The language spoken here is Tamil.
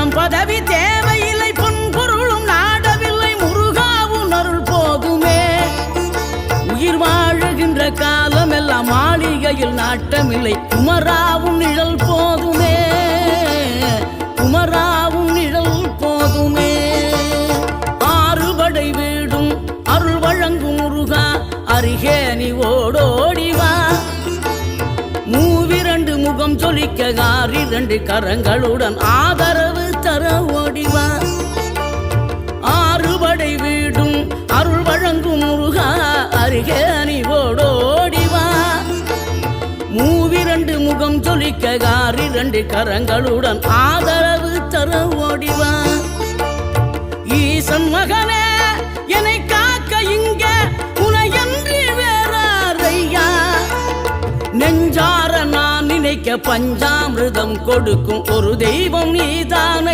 பதவி தேவையில்லை, பொன்பொருளும் நாடவில்லை, முருகாவும் அருள் போதுமே. உயிர் வாழுகின்ற காலமெல்லாம் மாளிகையில் நாட்டமில்லை, குமராவும் நிழல் போதுமே, குமராவும் நிழல் போதுமே. ஆறுபடை வீடும் அருள் வழங்கும் முருகா, அருகே நீ ஓடோடிவா. மூவிரண்டு முகம் சொலிக்க ஆறிரண்டு கரங்களுடன் ஆதரவு தர ஓடிவா. ஆறுபடை வீடும் அருள் வழங்கும் முருகா, அருகே நீ ஓடோடிவா. மூவிரண்டு முகம் சொலிக்க ஆறிரண்டு கரங்களுடன் ஆதரவு தர ஓடிவா. ஈசன் மகனே என்னை காக்க இங்க உனையன்றி வேறாரையா. நெஞ்சார நான் நினைக்க பஞ்சாமிர்தம் கொடுக்கும் ஒரு தெய்வம் நீதான